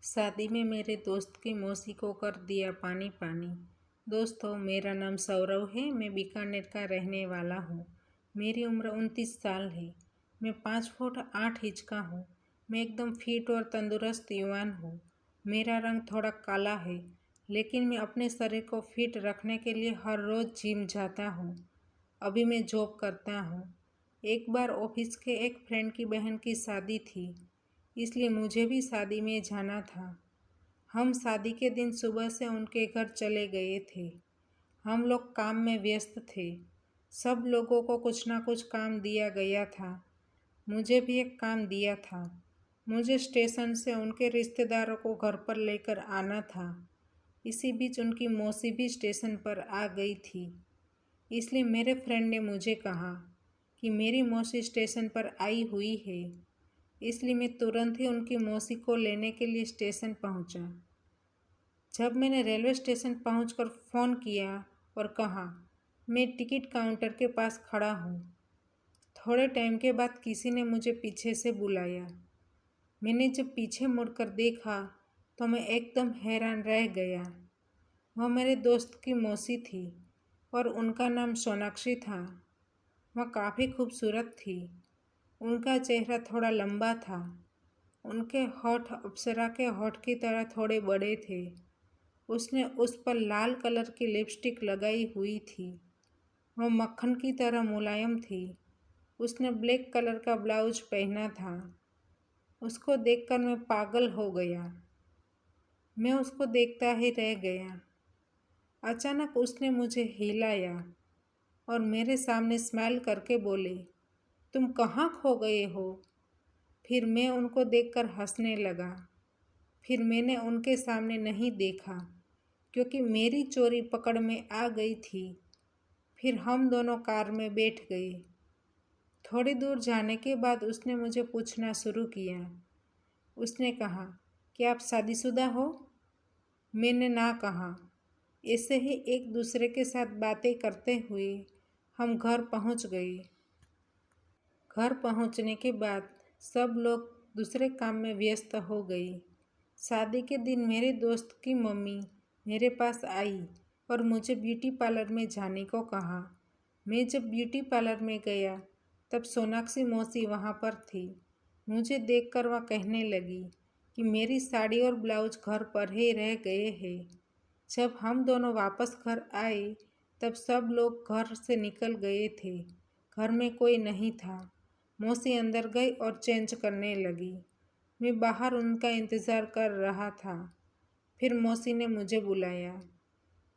शादी में मेरे दोस्त की मौसी को कर दिया पानी पानी। दोस्तों, मेरा नाम सौरव है। मैं बीकानेर का रहने वाला हूँ। मेरी उम्र 29 साल है। मैं 5 फुट 8 इंच का हूँ। मैं एकदम फिट और तंदुरुस्त युवान हूँ। मेरा रंग थोड़ा काला है, लेकिन मैं अपने शरीर को फिट रखने के लिए हर रोज़ जिम जाता हूँ। अभी मैं जॉब करता हूँ। एक बार ऑफिस के एक फ्रेंड की बहन की शादी थी, इसलिए मुझे भी शादी में जाना था। हम शादी के दिन सुबह से उनके घर चले गए थे। हम लोग काम में व्यस्त थे। सब लोगों को कुछ ना कुछ काम दिया गया था। मुझे भी एक काम दिया था। मुझे स्टेशन से उनके रिश्तेदारों को घर पर लेकर आना था। इसी बीच उनकी मौसी भी स्टेशन पर आ गई थी। इसलिए मेरे फ्रेंड ने मुझे कहा कि मेरी मौसी स्टेशन पर आई हुई है। इसलिए मैं तुरंत ही उनकी मौसी को लेने के लिए स्टेशन पहुंचा। जब मैंने रेलवे स्टेशन पहुंचकर फ़ोन किया और कहा, मैं टिकट काउंटर के पास खड़ा हूं, थोड़े टाइम के बाद किसी ने मुझे पीछे से बुलाया। मैंने जब पीछे मुड़कर देखा तो मैं एकदम हैरान रह गया। वह मेरे दोस्त की मौसी थी और उनका नाम सोनाक्षी था। वह काफ़ी खूबसूरत थी। उनका चेहरा थोड़ा लंबा था। उनके होठ अप्सरा के होठ की तरह थोड़े बड़े थे। उसने उस पर लाल कलर की लिपस्टिक लगाई हुई थी। वह मक्खन की तरह मुलायम थी। उसने ब्लैक कलर का ब्लाउज पहना था। उसको देखकर मैं पागल हो गया। मैं उसको देखता ही रह गया। अचानक उसने मुझे हिलाया और मेरे सामने स्माइल करके बोले, तुम कहाँ खो गए हो? फिर मैं उनको देखकर हंसने लगा। फिर मैंने उनके सामने नहीं देखा, क्योंकि मेरी चोरी पकड़ में आ गई थी। फिर हम दोनों कार में बैठ गए। थोड़ी दूर जाने के बाद उसने मुझे पूछना शुरू किया। उसने कहा, क्या आप शादीशुदा हो? मैंने ना कहा। ऐसे ही एक दूसरे के साथ बातें करते हुए हम घर पहुंच गए। घर पहुंचने के बाद सब लोग दूसरे काम में व्यस्त हो गए। शादी के दिन मेरे दोस्त की मम्मी मेरे पास आई और मुझे ब्यूटी पार्लर में जाने को कहा। मैं जब ब्यूटी पार्लर में गया तब सोनाक्षी मौसी वहाँ पर थी। मुझे देखकर वह कहने लगी कि मेरी साड़ी और ब्लाउज घर पर ही रह गए हैं। जब हम दोनों वापस घर आए तब सब लोग घर से निकल गए थे। घर में कोई नहीं था। मौसी अंदर गई और चेंज करने लगी। मैं बाहर उनका इंतज़ार कर रहा था। फिर मौसी ने मुझे बुलाया।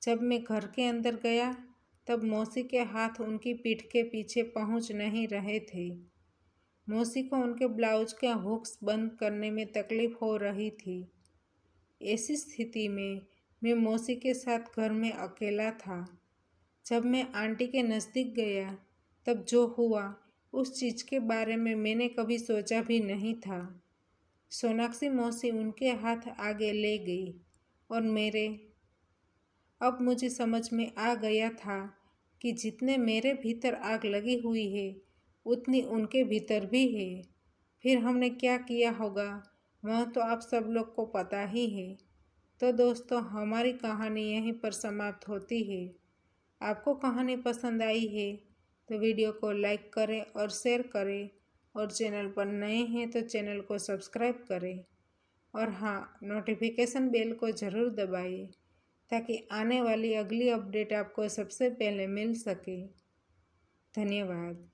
जब मैं घर के अंदर गया तब मौसी के हाथ उनकी पीठ के पीछे पहुंच नहीं रहे थे। मौसी को उनके ब्लाउज के हुक्स बंद करने में तकलीफ हो रही थी। ऐसी स्थिति में मैं मौसी के साथ घर में अकेला था। जब मैं आंटी के नज़दीक गया तब जो हुआ उस चीज़ के बारे में मैंने कभी सोचा भी नहीं था। सोनाक्षी मौसी उनके हाथ आगे ले गई और अब मुझे समझ में आ गया था कि जितने मेरे भीतर आग लगी हुई है उतनी उनके भीतर भी है। फिर हमने क्या किया होगा वह तो आप सब लोग को पता ही है। तो दोस्तों, हमारी कहानी यहीं पर समाप्त होती है। आपको कहानी पसंद आई है तो वीडियो को लाइक करें और शेयर करें, और चैनल पर नए हैं तो चैनल को सब्सक्राइब करें, और हाँ, नोटिफिकेशन बेल को ज़रूर दबाइए ताकि आने वाली अगली अपडेट आपको सबसे पहले मिल सके। धन्यवाद।